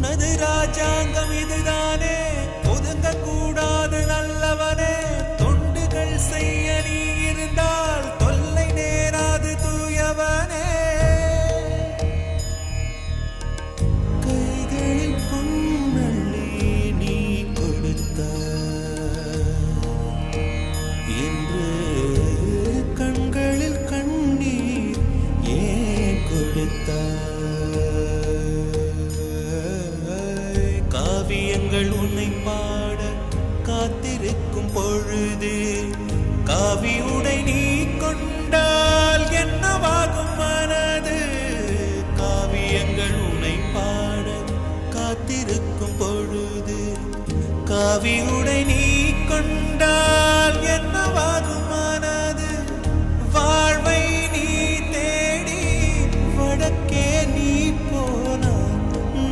உனது ராஜாங்கம் இதுதானே, ஒதுங்க கூடாது நல்லவனே. தொண்டுகள் செய்ய நீ இருந்தால் தொல்லை நேராது தூயவனே. கைகளில் பொன்னள்ளி நீ கொடுத்த என்று கண்களில் கண்ணீர் ஏன் கொடுத்த. காவியங்கள் உன்னை பாட காத்திருக்கும் பொழுது காவி உடை நீ கொண்டால் என்னவாகும் மனது. காவியங்கள் உன்னை பாட காத்திருக்கும் பொழுது காவி உடை